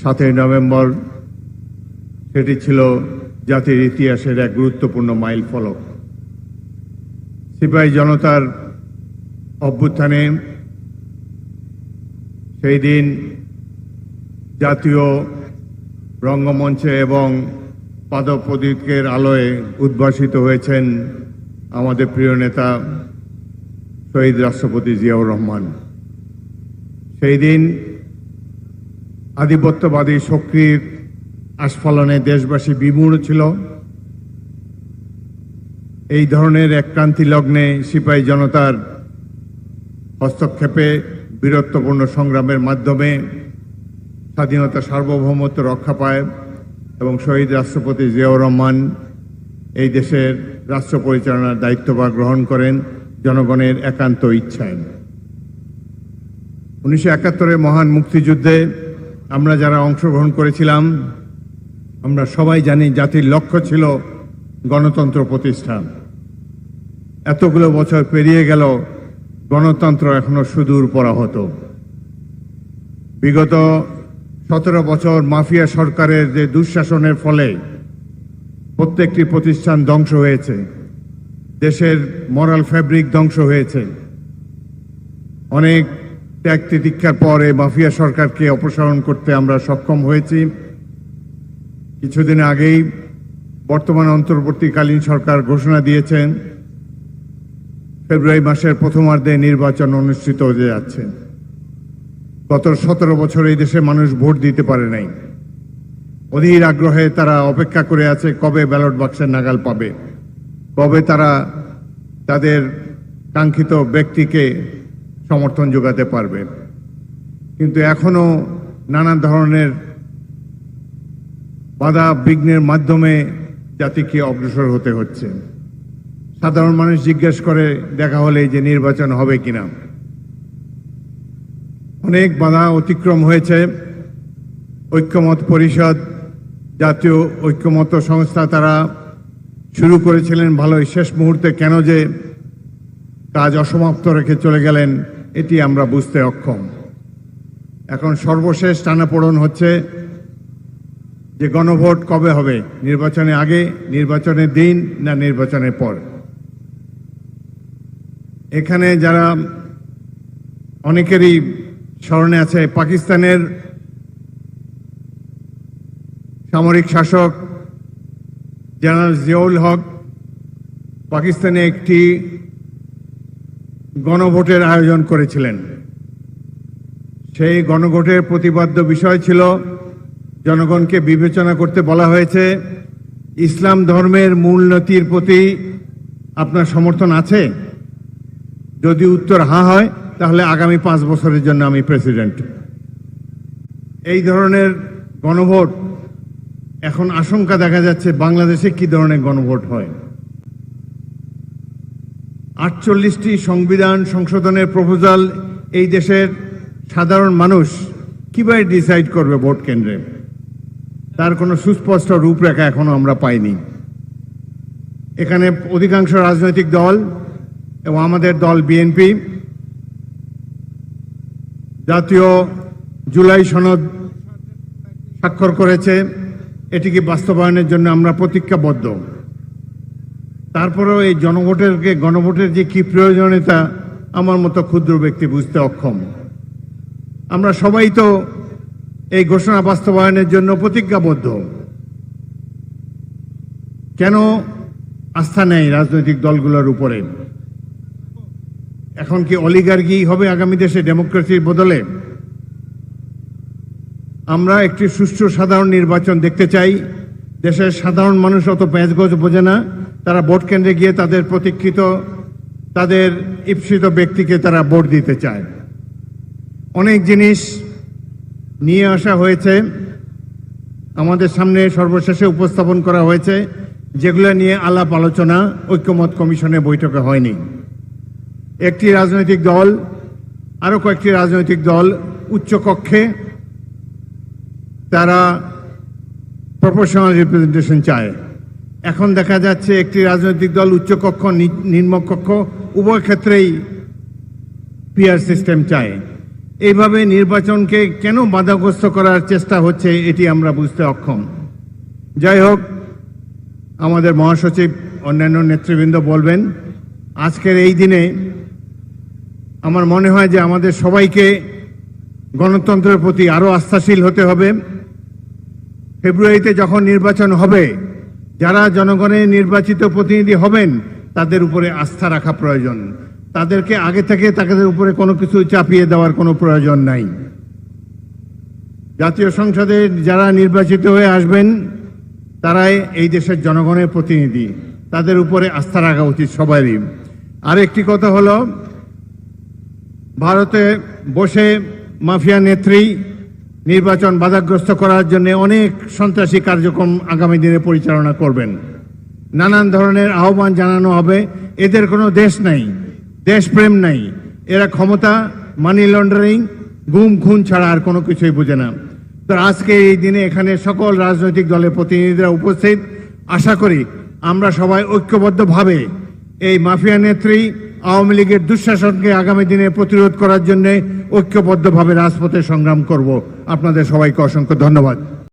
7ই November সেটি ছিল জাতির ইতিহাসের এক গুরুত্বপূর্ণ মাইল ফলক। সিপাহী জনতার অভ্যুত্থানে সেই দিন জাতীয় রঙ্গমঞ্চে এবং পাদপ্রদীপের আলোয় উদ্ভাসিত হয়েছেন আমাদের প্রিয় নেতা শহীদ রাষ্ট্রপতি জিয়াউর রহমান। সেই দিন আধিপত্যবাদী শক্তির আস্ফালনে দেশবাসী বিমূঢ় ছিল। এই ধরনের এক ক্রান্তি লগ্নে সিপাহী জনতার হস্তক্ষেপে বীরত্বপূর্ণ সংগ্রামের মাধ্যমে স্বাধীনতা সার্বভৌমত্ব রক্ষা পায় এবং শহীদ রাষ্ট্রপতি জিয়াউর রহমান এই দেশের রাষ্ট্র পরিচালনার দায়িত্বভার গ্রহণ করেন জনগণের একান্ত ইচ্ছায়। 1971-এর মহান মুক্তিযুদ্ধে আমরা যারা অংশগ্রহণ করেছিলাম আমরা সবাই জানি জাতির লক্ষ্য ছিল গণতন্ত্র প্রতিষ্ঠা। এতগুলো বছর পেরিয়ে গেল, গণতন্ত্র এখনো সুদূর পরাহত। বিগত 17 বছর মাফিয়া সরকারের যে দুঃশাসনের ফলে প্রত্যেকটি প্রতিষ্ঠান ধ্বংস হয়েছে, দেশের মরাল ফ্যাব্রিক ধ্বংস হয়েছে। অনেক ত্যাগ তিতিক্ষার পরে মাফিয়া সরকারকে অপসারণ করতে আমরা সক্ষম হয়েছি। কিছুদিন আগেই বর্তমান অন্তর্বর্তীকালীন সরকার ঘোষণা দিয়েছেন ফেব্রুয়ারি মাসের প্রথমার্ধে নির্বাচন অনুষ্ঠিত হতে যাচ্ছে। গত 17 বছর এই দেশে মানুষ ভোট দিতে পারে নাই। অধীর আগ্রহে তারা অপেক্ষা করে আছে কবে ব্যালট বাক্সের নাগাল পাবে, কবে তারা তাদের কাঙ্ক্ষিত ব্যক্তিকে সমর্থন যোগাতে পারবে। কিন্তু এখনো নানা ধরনের বাধা বিঘ্নের মাধ্যমে জাতিকে অগ্রসর হতে হচ্ছে। সাধারণ মানুষ জিজ্ঞেস করে দেখা হলে যে নির্বাচন হবে কিনা। অনেক বাধা অতিক্রম হয়েছে। ঐক্যমত পরিষদ, জাতীয় ঐক্যমত সংস্থা তারা শুরু করেছিলেন ভালোই, শেষ মুহূর্তে কেন যে কাজ অসমাপ্ত রেখে চলে গেলেন এটি আমরা বুঝতে অক্ষম। এখন সর্বশেষ টানাপোড়েন হচ্ছে যে গণভোট কবে হবে, নির্বাচনের আগে, নির্বাচনের দিন না নির্বাচনের পর। এখানে যারা অনেকেরই স্মরণে আছে পাকিস্তানের সামরিক শাসক জেনারেল জিয়াউল হক পাকিস্তানে একটি গণভোটের আয়োজন করেছিলেন। সেই গণভোটের প্রতিপাদ্য বিষয় ছিল জনগণকে বিবেচনা করতে বলা হয়েছে ইসলাম ধর্মের মূলনীতির প্রতি আপনার সমর্থন আছে? যদি উত্তর হ্যাঁ হয় তাহলে আগামী 5 বছরের জন্য আমি প্রেসিডেন্ট। এই ধরনের গণভোট এখন আশঙ্কা দেখা যাচ্ছে বাংলাদেশে কি ধরনের গণভোট হয়। 48টি সংবিধান সংশোধনের প্রপোজাল এই দেশের সাধারণ মানুষ কিভাবে ডিসাইড করবে ভোট কেন্দ্রে, তার কোনো সুস্পষ্ট রূপরেখা এখনো আমরা পাইনি। এখানে অধিকাংশ রাজনৈতিক দল এবং আমাদের দল বিএনপি জাতীয় জুলাই সনদ স্বাক্ষর করেছে, এটিকে বাস্তবায়নের জন্য আমরা প্রতিজ্ঞাবদ্ধ। তারপরেও এই গণভোটের যে কি প্রয়োজনীয়তা আমার মতো ক্ষুদ্র ব্যক্তি বুঝতে অক্ষম। আমরা সবাই তো এই ঘোষণা বাস্তবায়নের জন্য প্রতিজ্ঞাবদ্ধ। কেন আস্থা নেই রাজনৈতিক দলগুলোর উপরে? এখন কি অলিগার্কি হবে আগামী দেশে ডেমোক্রেসির বদলে? আমরা একটি সুষ্ঠু সাধারণ নির্বাচন দেখতে চাই। দেশের সাধারণ মানুষ অত প্যাঁচগোছ বোঝে না, তারা ভোট কেন্দ্রে গিয়ে তাদের প্রতীক্ষিত, তাদের ঈপ্সিত ব্যক্তিকে তারা ভোট দিতে চায়। অনেক জিনিস নিয়ে আসা হয়েছে, আমাদের সামনে সর্বশেষে উপস্থাপন করা হয়েছে, যেগুলো নিয়ে আলাপ আলোচনা ঐক্যমত কমিশনের বৈঠকে হয়নি। একটি রাজনৈতিক দল, আরো কয়েকটি রাজনৈতিক দল উচ্চকক্ষে তারা প্রপোর্শনাল রিপ্রেজেন্টেশন চায়। এখন দেখা যাচ্ছে একটি রাজনৈতিক দল উচ্চকক্ষ নিম্নকক্ষ উভয় ক্ষেত্রেই পিআর সিস্টেম চায়। এইভাবে নির্বাচনকে কেন বাধাগ্রস্ত করার চেষ্টা হচ্ছে এটি আমরা বুঝতে অক্ষম। যাই হোক, আমাদের মহাসচিব অন্যান্য নেতৃবৃন্দ বলবেন। আজকের এই দিনে আমার মনে হয় যে আমাদের সবাইকে গণতন্ত্রের প্রতি আরো আস্থাশীল হতে হবে। ফেব্রুয়ারিতে যখন নির্বাচন হবে, যারা জনগণের নির্বাচিত প্রতিনিধি হবেন তাদের উপরে আস্থা রাখা প্রয়োজন। তাদেরকে আগে থেকে তাদের উপরে কোনো কিছু চাপিয়ে দেওয়ার কোনো প্রয়োজন নাই। জাতীয় সংসদে যারা নির্বাচিত হয়ে আসবেন তারাই এই দেশের জনগণের প্রতিনিধি, তাদের উপরে আস্থা রাখা উচিত সবারই। আরেকটি কথা হলো, ভারতে বসে মাফিয়া নেত্রী নির্বাচন বাধাগ্রস্ত করার জন্য অনেক সন্ত্রাসী কার্যক্রম আগামী দিনে পরিচালনা করবেন। নানান ধরনের আহ্বান জানানো হবে। এদের কোনো দেশ নাই, দেশপ্রেম নাই। এরা ক্ষমতা, মানি লন্ডারিং, গুম খুন ছাড়া আর কোনো কিছুই বোঝে না। তো আজকে এই দিনে এখানে সকল রাজনৈতিক দলের প্রতিনিধিরা উপস্থিত। আশা করি আমরা সবাই ঐক্যবদ্ধভাবে এই মাফিয়া নেত্রী আওয়ামী লীগের দুঃশাসনকে আগামী দিনে প্রতিরোধ করার জন্য ঐক্যবদ্ধভাবে রাজপথে সংগ্রাম করব। আপনাদের সবাইকে অসংখ্য ধন্যবাদ।